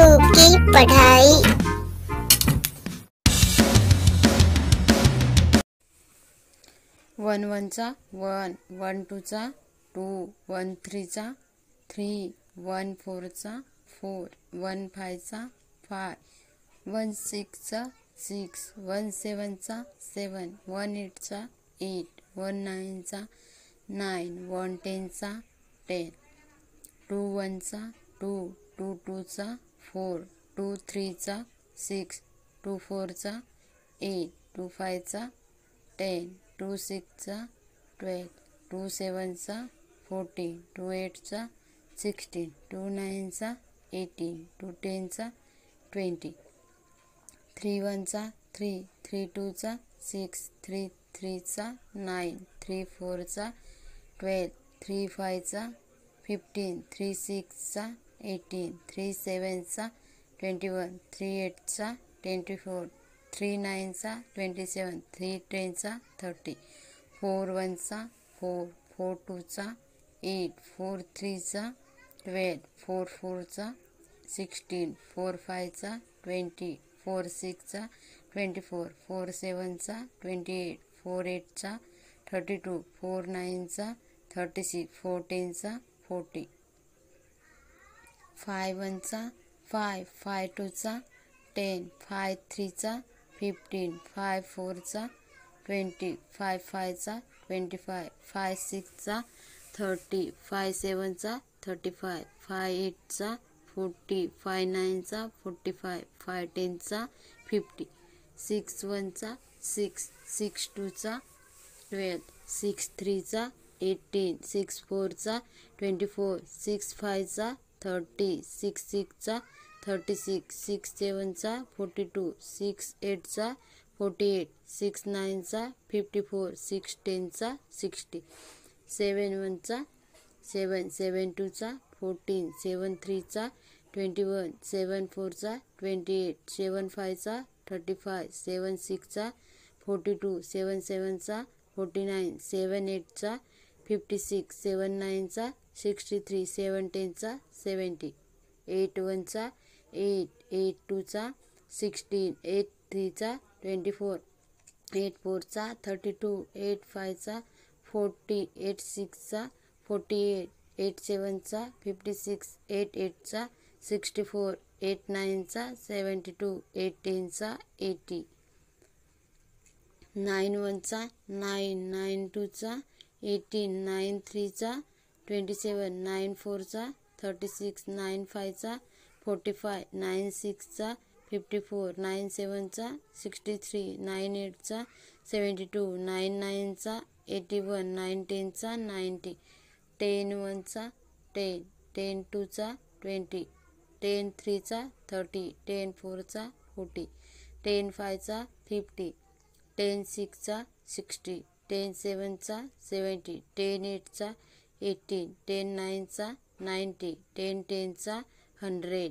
बच्चों की पढ़ाई। वन वनचा वन, वन टूचा टू, वन थ्रीचा थ्री, वन फोरचा फोर, वन फायचा फाय, वन सिक्सचा सिक्स, वन सेवनचा सेवन, वन एटचा एट, वन नाईनचा नाईन, वन टेनचा टेन, टू वनचा टू, टू टूचा फोर, टू थ्रीचा सिक्स, टू फोरचा एट, टू फायचा 10, टू सिक्सचा 12, टू सेवनचा 14, टू एटचा 16, टू नाईनचा 18, टू टेनचा 20, थ्री वनचा 3, थ्री टूचा 6, थ्री थ्रीचा 9, थ्री फोरचा 12, थ्री फायचा 15, थ्री सिक्सचा 18, थ्री सेवनचा 21, थ्री एटचा 24, थ्री नाईनचा 27, थ्री टेनचा 30, फोर वनचा फोर, फोर टूचा 8, फोर थ्रीचा 12, फोर फोरचा 16, फोर फायचा 20, फोर सिक्सचा 24, फोर सेवनचा 28, फोर एटचा 32, फोर नाईनचा 36, फोर टेनचा 40, फाय वनचा फाय, फाय टूचा 10, फाय थ्रीचा 15, फाय फोरचा 20, फाय फायचा 25, फाय सिक्सचा 30, फाय सेवनचा 35, फाय एटचा 40, फाय नाईनचा 45, फाय टेनचा 50, सिक्स वनचा सिक्स, सिक्स टूचा 12, सिक्स थ्रीचा 18, सिक्स फोरचा 24, सिक्स फायचा 30, सिक्स सिक्सचा 36, सिक्स सेवनचा 42, सिक्स एटचा 48, सिक्स नाईनचा 54, सिक्स टेनचा 60, सेवन वनचा सेवन, सेवन टूचा 14, सेवन थ्रीचा 21, सेवन फोरचा 28, सेवन फायचा 35, सेवन सिक्सचा 42, सेवन सेवनचा 49, सेवन एटचा 56, सेवन नाईनचा 63, सेवन टेनचा 70, एट वनचा एट, एट टूचा 16, एट थ्रीचा 24, एट फोरचा 32, एट फायचा 40, एट सिक्सचा 48, एट सेवनचा 56, एट एटचा 64, एट नाईनचा 72, एट टेनचा 80, नाईन वनचा नाईन, नाईन टूचा 18, नाईन थ्रीचा 27, नाईन फोरचा 36, नाईन फायचा 45, नाईन सिक्सचा 54, नाईन सेवनचा 63, नाईन एटचा 72, नाईन नाईनचा 81, नाईन टेनचा 90, टेन वनचा 10, टेन टूचा 20, टेन थ्रीचा 30, टेन फोरचा 40, टेन फायचा 50, टेन सिक्सचा 60, टेन सेवनचा 70, टेन एटचा 80, टेन नाईनचा 90, टेन टेनचा 100.